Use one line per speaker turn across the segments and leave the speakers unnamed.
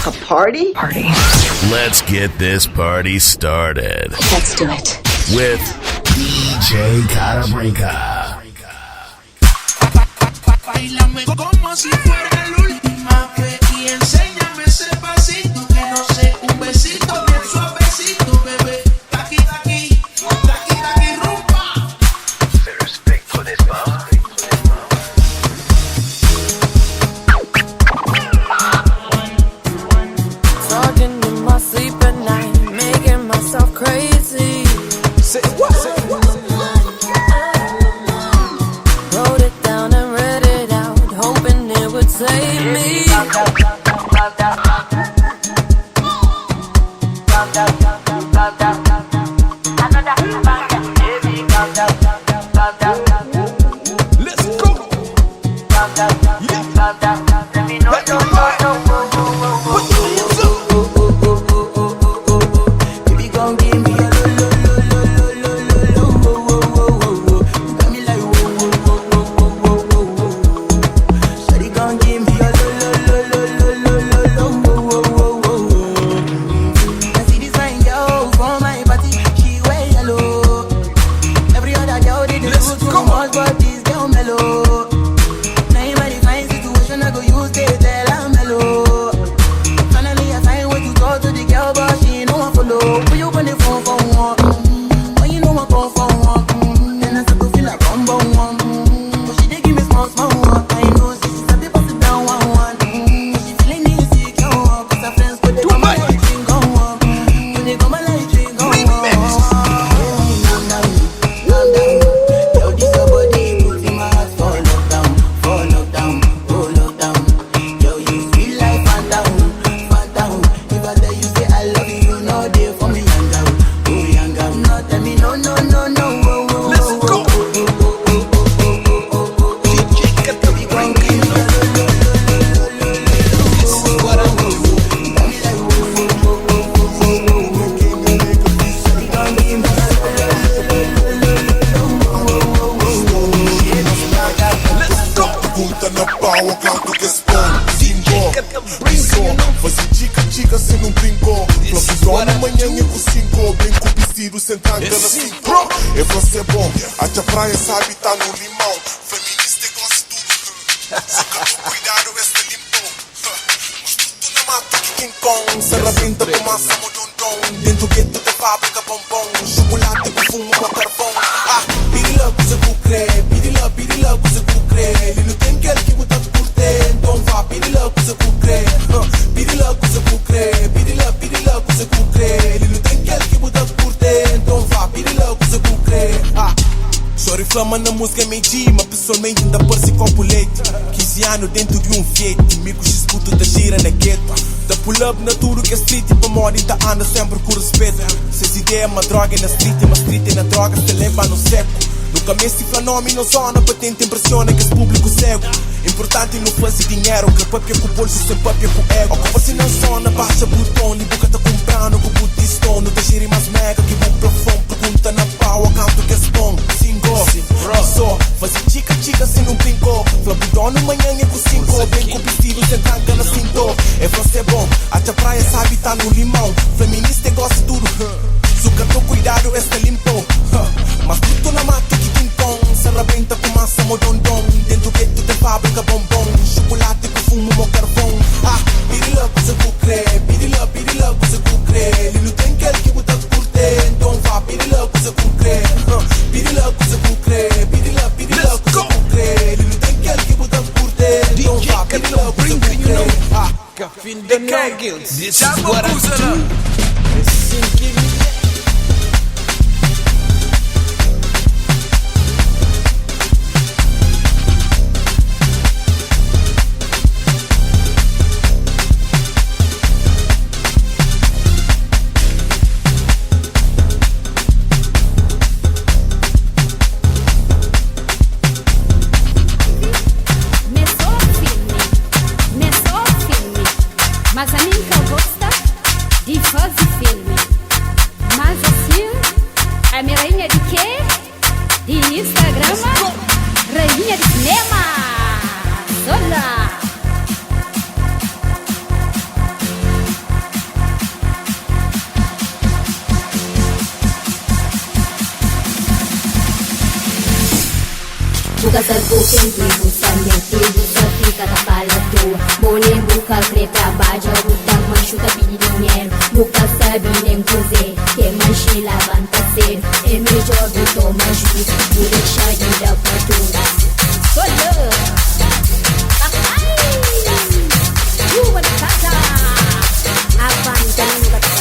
A party?
Party.
Let's get this party started.
Let's do it.
With DJ Carabrinca.
Bailame como si fuera la última vez y enséñame ese pasito que no sé, un besito bien suavecito, bebé. Taqui, taqui, taqui, taqui, rumba.
Respect for this bar.
Talking in my sleep at night, making myself crazy.
Say what? Say what?
Wrote it down and read it out, hoping it would save me.
Let's go. Put your hands up.
Baby, gon' give me a lo. Got me like whoa. Shawty gon' give me a lo. I see this fine girl from my party, she wear yellow. Every other girl they do too much, but this girl mellow. Now in my fine situation, I go use they tell I'm mellow. Finally, I find way to talk to the girl, but she ain't no one follow. When you gonna phone for one? When you know I call for one? Then I start to feel like I'm born one. But she dey give me small one. I know she's a bit pass it down one. She feeling insecure, cause her friends go they come my light ring go on. When they come my light ring go on. Calm down. Yo, this your body, put in my heart for lockdown. Oh lockdown. Yo, you feel like phantom. If I tell you say I love you, you know they for me young girl. No tell me no.
Let's go.
Baby, gon' give me
This is what I do. Let's go.
Punta na pau, canto que spawn. Zingo, brinco. Fazer chica se não brincou. Flopizou na manhã e com cinco. Brinco vestido sem tranca na cinco. É você bom, até a praia sabe tá no limão. Feminista e gosta tudo. Só que com cuidado esta limpou. Mas tudo na mata que King Kong. Se rabenta com massa modondom. Dentro do gueto tem fábrica bombom. Chocolate com fumo com carvão. Pirila, coisa que eu creio. Pirila, coisa que eu creio. Ele não tem aquele que muda por ter. Então vá, pirila, coisa que eu creio. Pirila, coisa que eu creio. Pirila, coisa que eu creio. Ele não tem aquele que muda por ter. Então vá, pirila, coisa que eu creio. Choro e flama na música é meio mas pessoalmente ainda parece compulete. 15 anos dentro de um Fiat. Mico escuto da gira na gueto. Da pull-up na tudo que é street. E pra moda ainda anda sempre com respeito. Se essa ideia é uma droga é na street. E uma street é na droga se leva no seco. Nunca me esse fenômeno zona. Patente impressiona que esse público cego. Importante não fazer dinheiro. Que papia com o bolso sem papia com ego. Ocupa-se na zona, baixa botão. E boca tá comprando com o stone. Não te gire mais mega que bom plafond. Pergunta na pau, a canto que é bom. Single, só fazer chica se não brincou. Flabidão no manhã e com cinco. Bem com vestido sem tranca na cinto. É você bom, até a praia sabe tá no limão. Feminista e gosta tudo. Suca tô cuidado, esta limpou. Mas tudo na mata que King Kong. Se rabenta com massa modondom. Dentro do gueto tem fábrica bombom. Chocolate com fumo mo carvão. Pirila, coisa que eu creio. Pirila, coisa que eu creio. Ele não tem aquele que muda por ter. Então vá, pirila, coisa que eu creio. Pirila, coisa que eu creio. Pirila, coisa que eu creio. Ele não tem aquele que muda por ter. Então vá, pirila, coisa que eu creio.
Caffeine the no guilt. This is what I do.
Mas a mim que eu gosto de fazer filme. Mas assim, a minha rainha de quê? De Instagram, rainha de cinema. Olá!
Buka sebutin ibu sambil tidur sepi kata pala tua. Boleh buka kereta baja hutang masuk tapi dinheiro. Buka sabinem cozer que manche lavanta ser. E me jogo toma juiz, vou deixar de dar fatura. Olha! Rua da casa! Avanta nunca te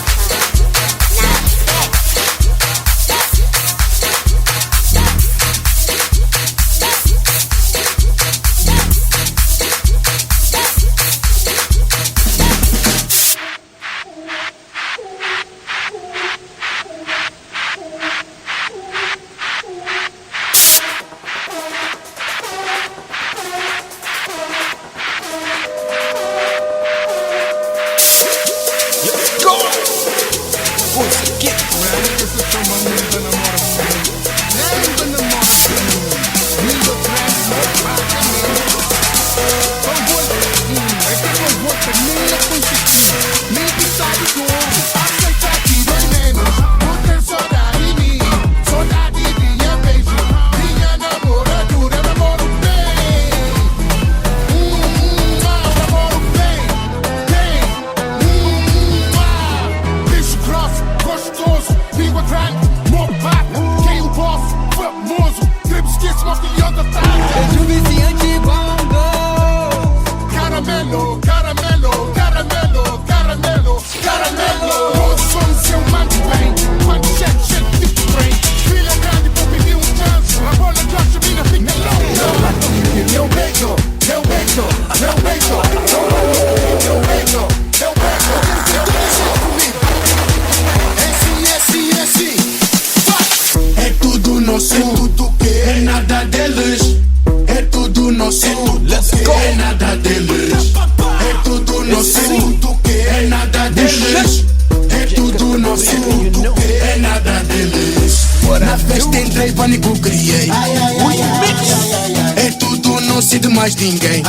mais ninguém.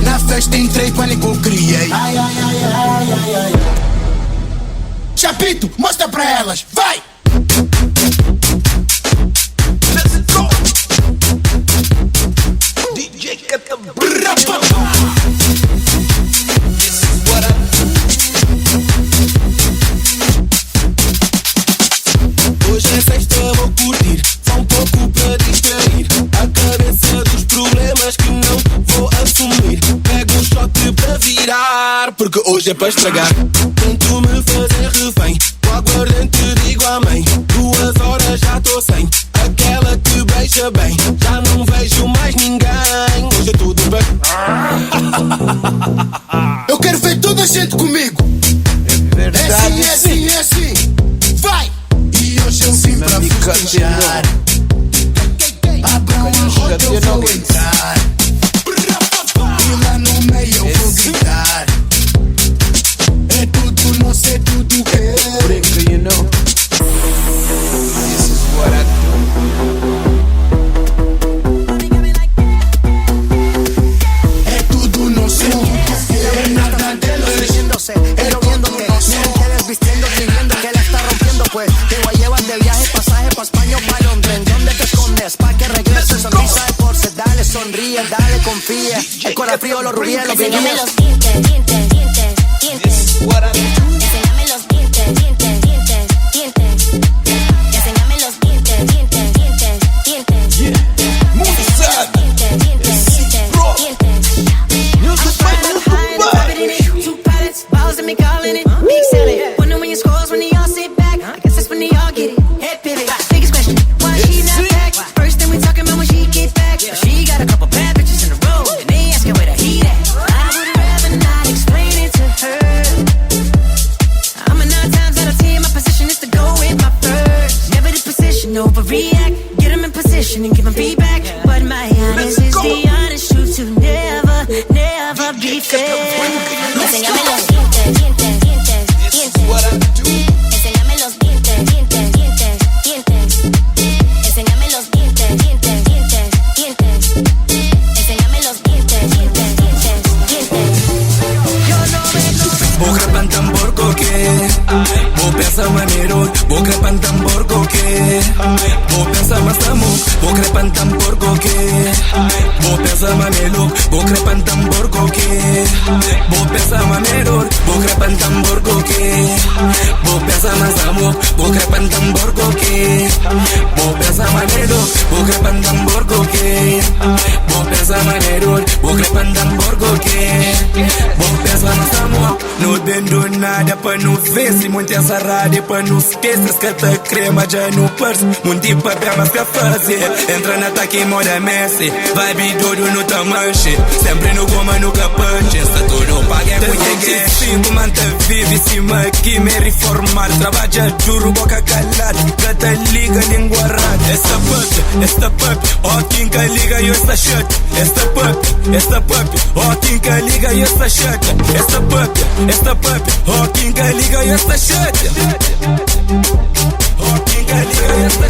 Na festa entrei, pânico criei. Chapito, mostra pra elas, vai!
Let's go! DJ Cata Brapa. This is what I do. Hoje é festa, vou curtir. Só pouco pra distrair a cabeça dos problemas que não vou assumir. Pego um shot pra virar, porque hoje é pra estragar. Tento me fazer refém, o aguardente digo amém. 2 horas já tô sem aquela que beija bem. Já não vejo mais ninguém, hoje é tudo bem.
Eu quero ver toda a gente comigo. É verdade, é assim, é assim. Vai! E hoje eu vim pra festejar. Abram a roda, eu vou entrar. E lá no meio eu vou gritar. É tudo nosso, é tudo que
Brinca, you know. This is what I do.
é tudo nosso, é nada deles.
Riéndose, elogiándote, mujeres vistiendo, fingiendo que la está rompiendo, pues te voy a llevar de viaje, pasaje pa' España o pa' Londres. ¿Dónde te escondes? Pa' que regreses, sonrisa de porce, dale, sonríe, dale, confía. El corazón frío, los rubíes, los
enséñame
viñedos.
los dientes, dientes, dientes, dientes.
This is what I do.
Enséñame los dientes, dientes, dientes, dientes. Enséñame los dientes, dientes, dientes, dientes.
Muito sad.
Dientes, dientes, dientes, dientes.
Music by
Two pilots, balls and me calling it. Big selling. Wonder when you scores when they all sit back. I guess that's when they all get it. Head pivot. Biggest question, why she not back? First thing we talking about when she get back. She got a couple bad bitches in a row, and they asking where the heat at. I would rather not explain it to her. I'm a 9 times out of 10. My position is to go with my first. Never this position, overreact. Get them in position and give them feedback. But my honest is the honest truth to never, never be fair.
Enséñame los dientes, dientes, dientes,
This is what I do.
Enséñame los dientes, dientes, dientes, dientes. Enséñame los dientes, dientes, dientes, dientes. Enséñame los dientes, dientes, dientes, dientes.
Vou grabando tambor qualquer. Vou
pensa maneiro, vou crepar tambor qualquer. Vou pensar mais amor, vou crepar tambor qualquer. Vou pensar maneiro, vou crepar tambor qualquer. Vou pensar maneiro, vou crepar tambor qualquer. Vou pensar mais amor, vou crepar tambor qualquer. Vou pensar maneiro, vou crepar tambor qualquer. Vou pensar maneiro, vou crepar tambor qualquer. Vou pensar mais amor, não dando nada pra não ver. Se muito essa rádio pra não esquecer. Que tá crema já no purse. Muito papel mas pra fazer. Entra na ataque e moda Messi. Vibe doido no tamanche. Sempre no goma, no capante. Essa tudo paga é muito que 5 manta vive cima aqui me reformar. Trabalha duro, boca calada. Gata liga, língua rara. Esta pup, ó quem que liga e esta shut. Esta pup, ó quem que liga e esta shut. Esta pup, ó quem que liga e esta shut. Ó quem que liga e esta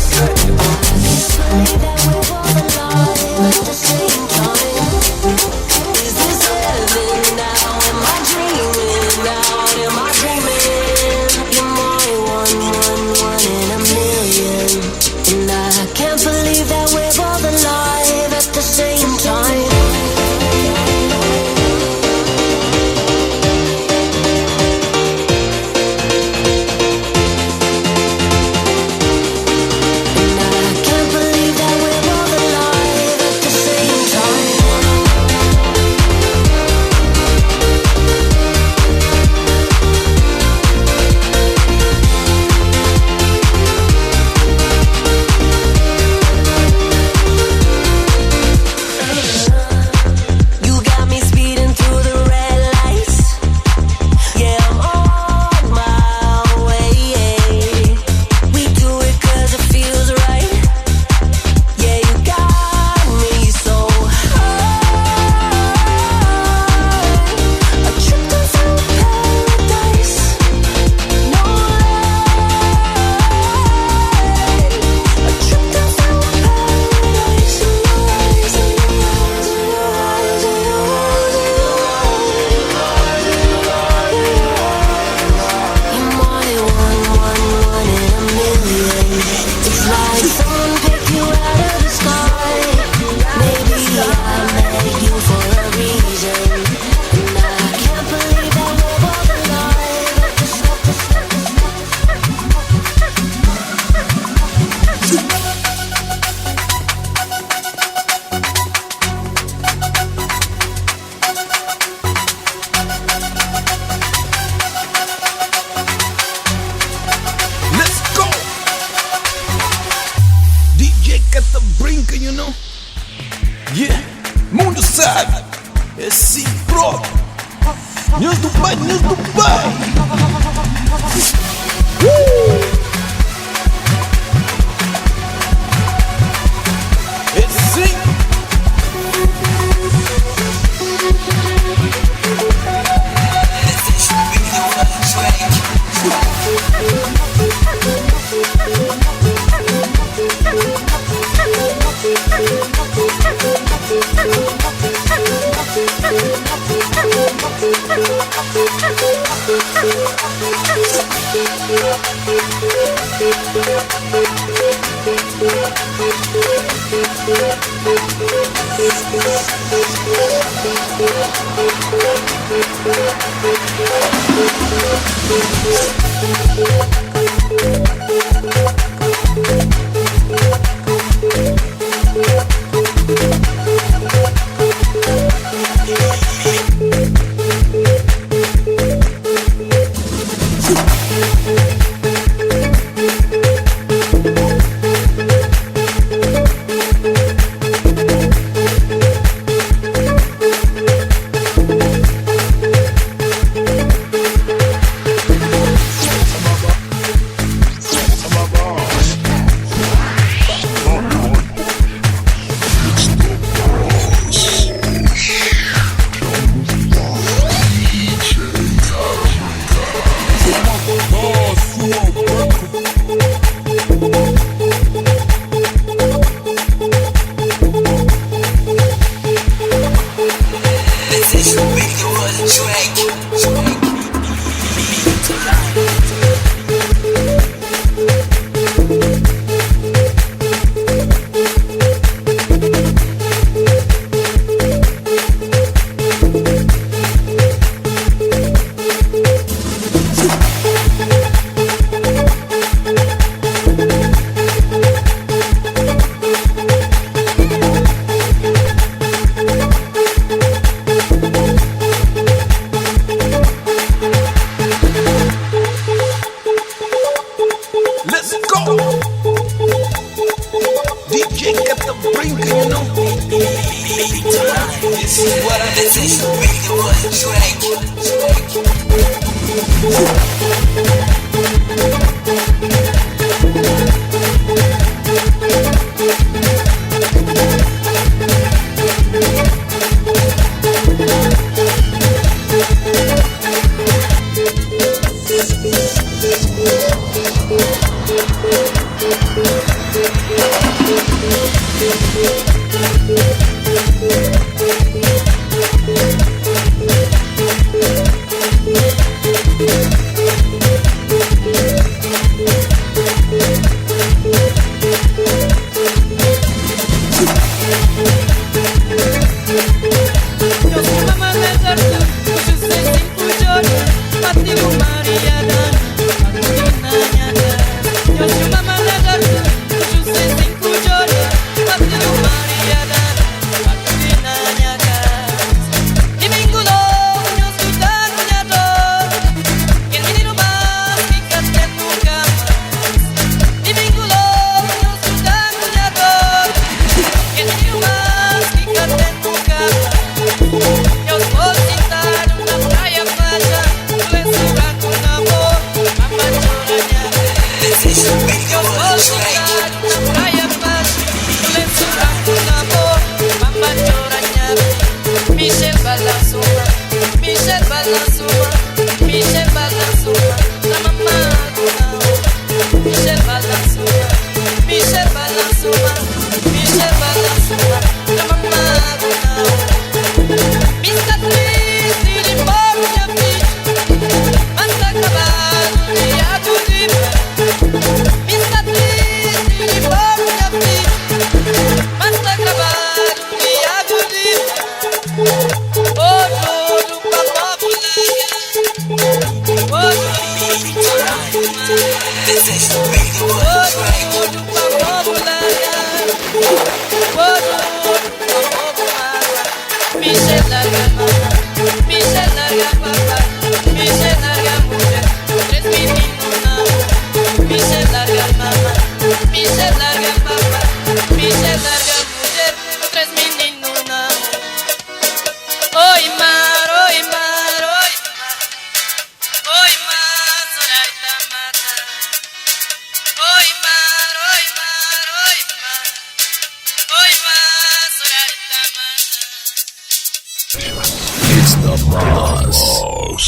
It's the boss.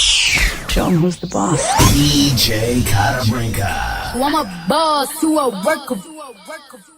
Show him who's the boss.
DJ Carabrinca.
I'm a boss, you a worker.